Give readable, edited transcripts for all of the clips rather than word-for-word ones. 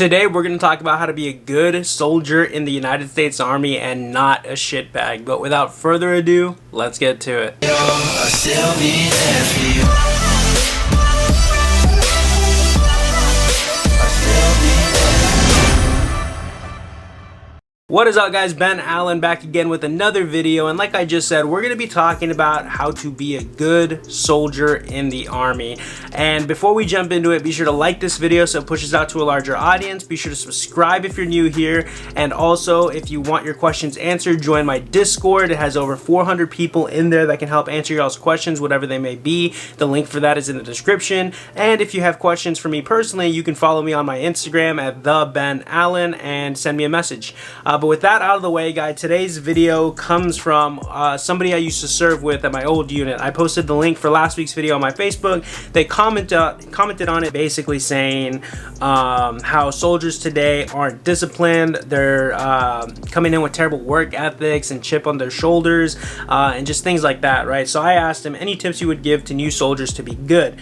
Today we're going to talk about how to be a good soldier in the United States Army and not a shitbag. But without further ado, let's get to it. What is up, guys? Ben Allen back again with another video, and like I just said, we're going to be talking about how to be a good soldier in the Army. And before we jump into it, be sure to like this video so it pushes out to a larger audience. Be sure to subscribe if you're new here, and also if you want your questions answered, join my Discord. It has over 400 people in there that can help answer y'all's questions, whatever they may be. The link for that is in the description. And if you have questions for me personally, you can follow me on my Instagram at @TheBenAllen and send me a message. But with that out of the way, guys, today's video comes from somebody I used to serve with at my old unit. I posted the link for last week's video on my Facebook. They commented on it, basically saying how soldiers today aren't disciplined. They're coming in with terrible work ethics and chip on their shoulders and just things like that, right? So I asked him any tips you would give to new soldiers to be good.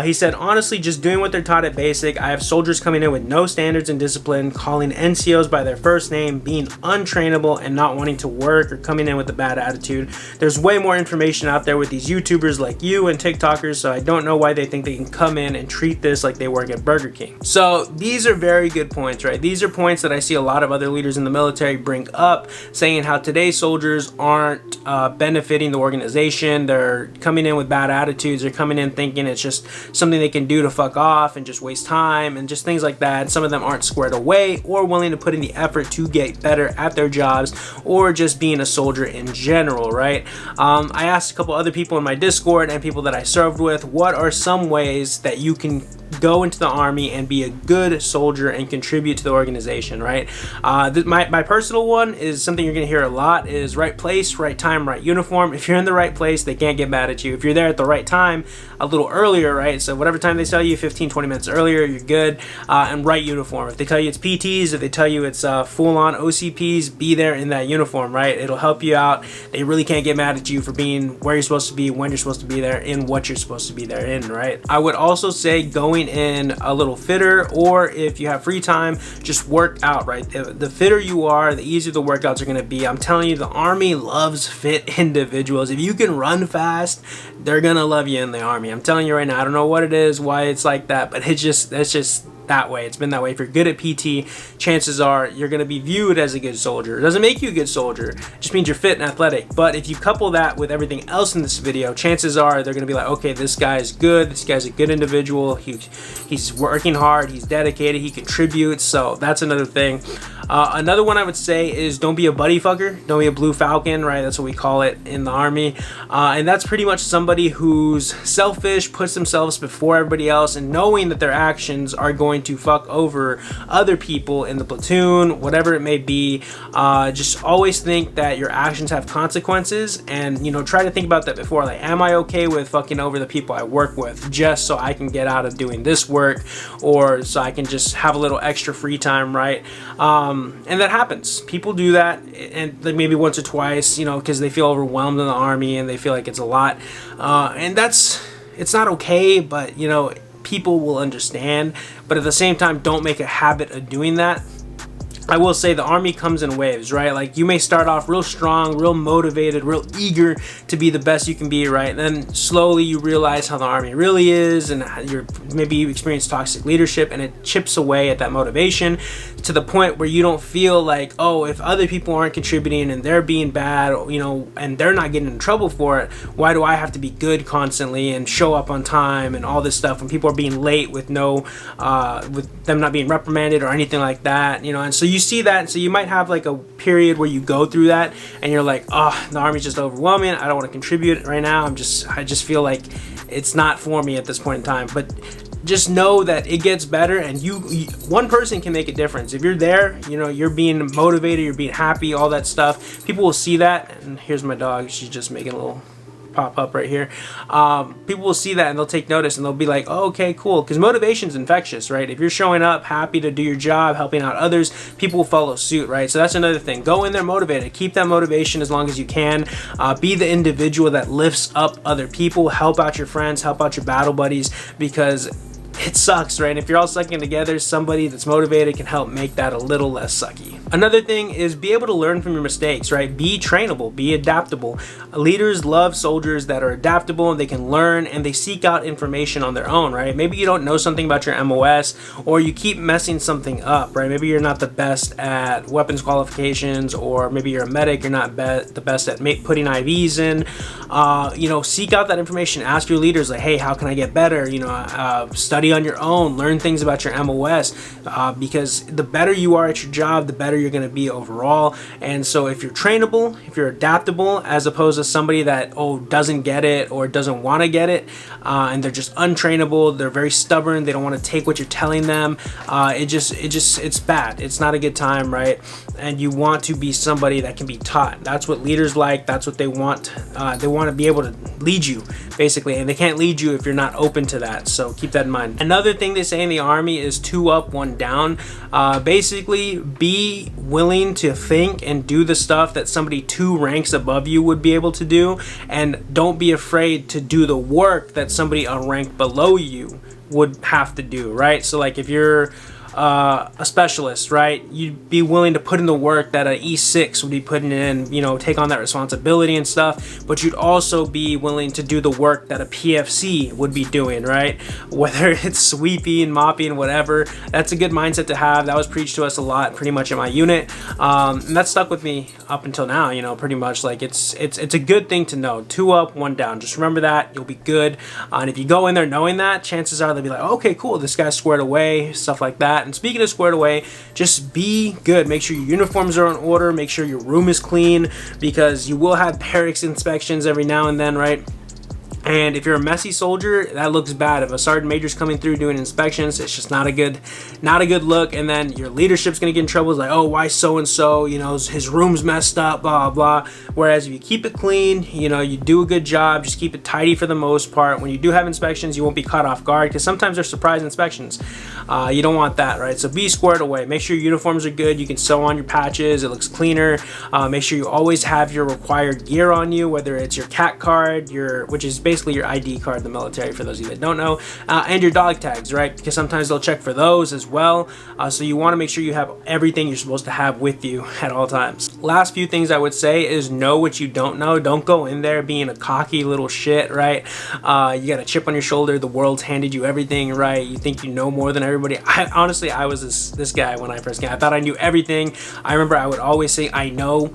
He said, honestly, just doing what they're taught at basic. I have soldiers coming in with no standards and discipline, calling NCOs by their first name, being untrainable, and not wanting to work or coming in with a bad attitude. There's way more information out there with these YouTubers like you and TikTokers, so I don't know why they think they can come in and treat this like they work at Burger King. So these are very good points, right? These are points that I see a lot of other leaders in the military bring up, saying how today's soldiers aren't benefiting the organization. They're coming in with bad attitudes. They're coming in thinking it's just something they can do to fuck off and just waste time and just things like that. Some of them aren't squared away or willing to put in the effort to get better at their jobs or just being a soldier in general, right? I asked a couple other people in my Discord and people that I served with, what are some ways that you can go into the Army and be a good soldier and contribute to the organization, right? My personal one is something you're gonna hear a lot is right place, right time, right uniform. If you're in the right place, they can't get mad at you. If you're there at the right time, a little earlier, right? So whatever time they tell you, 15-20 minutes earlier, you're good. And right uniform. If they tell you it's PTs, if they tell you it's full-on OCPs, be there in that uniform, right? It'll help you out. They really can't get mad at you for being where you're supposed to be, when you're supposed to be there, in what you're supposed to be there in, right? I would also say going in a little fitter, or if you have free time, just work out, right? The fitter you are, the easier the workouts are going to be. I'm telling you, the Army loves fit individuals. If you can run fast, they're gonna love you in the Army. I'm telling you right now. I don't know what it is, why it's like that, but that's just that way. It's been that way. If you're good at PT, chances are you're going to be viewed as a good soldier. It doesn't make you a good soldier. It just means you're fit and athletic. But if you couple that with everything else in this video, chances are they're going to be like, okay, this guy's good. This guy's a good individual. He's working hard. He's dedicated. He contributes. So that's another thing. Another one I would say is don't be a buddy fucker. Don't be a blue falcon, right? That's what we call it in the Army. And that's pretty much somebody who's selfish, puts themselves before everybody else, and knowing that their actions are going to fuck over other people in the platoon, whatever it may be. Just always think that your actions have consequences, and try to think about that before. Like, am I okay with fucking over the people I work with just so I can get out of doing this work, or so I can just have a little extra free time, right? And that happens. People do that, and like maybe once or twice, because they feel overwhelmed in the Army and they feel like it's a lot, and it's not okay, but people will understand. But at the same time, don't make a habit of doing that. I will say the Army comes in waves, right? Like, you may start off real strong, real motivated, real eager to be the best you can be, right? And then slowly you realize how the Army really is, and maybe you experience toxic leadership, and it chips away at that motivation to the point where you don't feel like, oh, if other people aren't contributing and they're being bad, and they're not getting in trouble for it, why do I have to be good constantly and show up on time and all this stuff when people are being late with with them not being reprimanded or anything like that, and so you see that, and so you might have like a period where you go through that and you're like, oh, the Army's just overwhelming. I don't want to contribute right now. I just feel like it's not for me at this point in time. But just know that it gets better, and one person can make a difference. If you're there, you're being motivated, you're being happy, all that stuff, people will see that. And here's my dog, she's just making a little pop up right here. People will see that and they'll take notice, and they'll be like, oh, okay, cool, because motivation's infectious, right? If you're showing up happy to do your job, helping out others, people will follow suit, right? So that's another thing. Go in there motivated. Keep that motivation as long as you can. Be the individual that lifts up other people. Help out your friends, help out your battle buddies, because it sucks, right? And if you're all sucking together, somebody that's motivated can help make that a little less sucky. Another thing is be able to learn from your mistakes, right? Be trainable, be adaptable. Leaders love soldiers that are adaptable and they can learn and they seek out information on their own, right? Maybe you don't know something about your MOS, or you keep messing something up, right? Maybe you're not the best at weapons qualifications, or maybe you're a medic, you're not the best at putting IVs in. You know, seek out that information. Ask your leaders, like, hey, how can I get better? You know, study on your own, learn things about your MOS, because the better you are at your job, the better you're going to be overall. And so if you're trainable, if you're adaptable, as opposed to somebody that doesn't get it or doesn't want to get it, and they're just untrainable, they're very stubborn, they don't want to take what you're telling them, it's bad. It's not a good time, right? And you want to be somebody that can be taught. That's what leaders like. That's what they want. They want to be able to lead you, basically, and they can't lead you if you're not open to that. So keep that in mind. Another thing they say in the Army is 2 up, 1 down. Basically, be willing to think and do the stuff that somebody 2 ranks above you would be able to do, and don't be afraid to do the work that somebody a rank below you would have to do, right? So like if you're a specialist, right, you'd be willing to put in the work that an E6 would be putting in, you know, take on that responsibility and stuff, but you'd also be willing to do the work that a PFC would be doing, right? Whether it's sweeping, mopping, whatever. That's a good mindset to have. That was preached to us a lot, pretty much in my unit, and that stuck with me up until now, you know, pretty much. Like it's a good thing to know. 2 up, 1 down. Just remember that. You'll be good. And if you go in there knowing that, chances are they'll be like, okay, cool, this guy's squared away, stuff like that. And speaking of squared away, just be good. Make sure your uniforms are in order. Make sure your room is clean, because you will have barracks inspections every now and then, right? And if you're a messy soldier, that looks bad. If a sergeant major's coming through doing inspections, it's just not a good look. And then your leadership's gonna get in trouble. It's like, oh, why so-and-so, you know, his room's messed up, blah, blah. Whereas if you keep it clean, you know, you do a good job, just keep it tidy for the most part. When you do have inspections, you won't be caught off guard, because sometimes they're surprise inspections. You don't want that, right? So be squared away. Make sure your uniforms are good. You can sew on your patches. It looks cleaner. Make sure you always have your required gear on you, whether it's your CAT card, which is basically your ID card in the military, for those of you that don't know, and your dog tags, right? Because sometimes they'll check for those as well. So you want to make sure you have everything you're supposed to have with you at all times. Last few things I would say is know what you don't know. Don't go in there being a cocky little shit, right? You got a chip on your shoulder. The world's handed you everything, right? You think you know more than everybody. Honestly, I was this guy when I first came. I thought I knew everything. I remember I would always say I know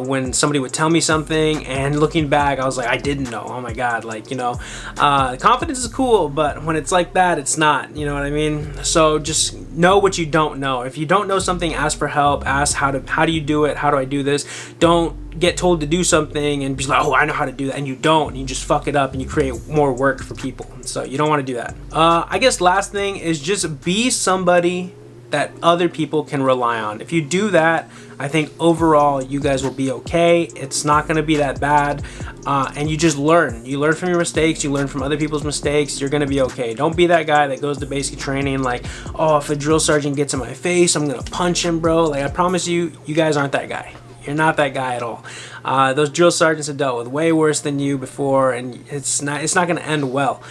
when somebody would tell me something, and looking back, I was like, I didn't know. Oh my God. Like, you know, confidence is cool, but when it's like that, it's not, you know what I mean? So just know what you don't know. If you don't know something, ask for help. Ask how do you do it? How do I do this? Don't get told to do something and be like, oh, I know how to do that, and you don't, and you just fuck it up and you create more work for people. So you don't want to do that. I guess last thing is just be somebody that other people can rely on. If you do that, I think overall you guys will be okay. It's not going to be that bad, and you just learn. You learn from your mistakes. You learn from other people's mistakes. You're going to be okay. Don't be that guy that goes to basic training like, oh, if a drill sergeant gets in my face, I'm going to punch him, bro. Like, I promise you, you guys aren't that guy. You're not that guy at all. Those drill sergeants have dealt with way worse than you before, and it's not going to end well.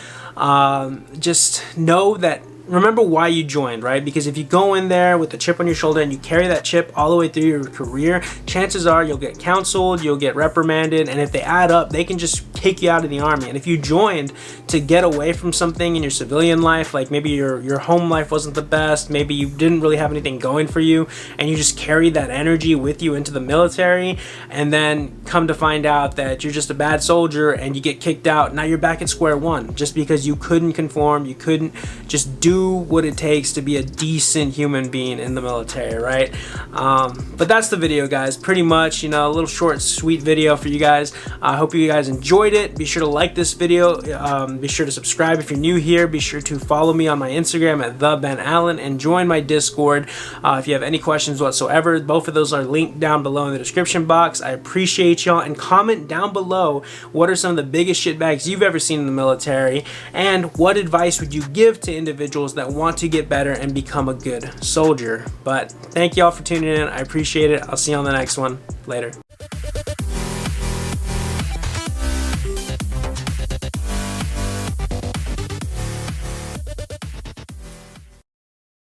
Just know that. Remember why you joined, right? Because if you go in there with a chip on your shoulder and you carry that chip all the way through your career, chances are you'll get counseled, you'll get reprimanded, and if they add up, they can just kick you out of the Army. And if you joined to get away from something in your civilian life, like maybe your home life wasn't the best, maybe you didn't really have anything going for you, and you just carry that energy with you into the military, and then come to find out that you're just a bad soldier and you get kicked out, now you're back at square one just because you couldn't conform, you couldn't just do what it takes to be a decent human being in the military, right? But that's the video, guys. Pretty much, you know, a little short, sweet video for you guys. I hope you guys enjoyed it. Be sure to like this video. Be sure to subscribe if you're new here. Be sure to follow me on my Instagram at @TheBenAllen and join my Discord. If you have any questions whatsoever, both of those are linked down below in the description box. I appreciate y'all, and comment down below what are some of the biggest shitbags you've ever seen in the military, and what advice would you give to individuals that want to get better and become a good soldier. But thank y'all for tuning in. I appreciate it. I'll see you on the next one. Later.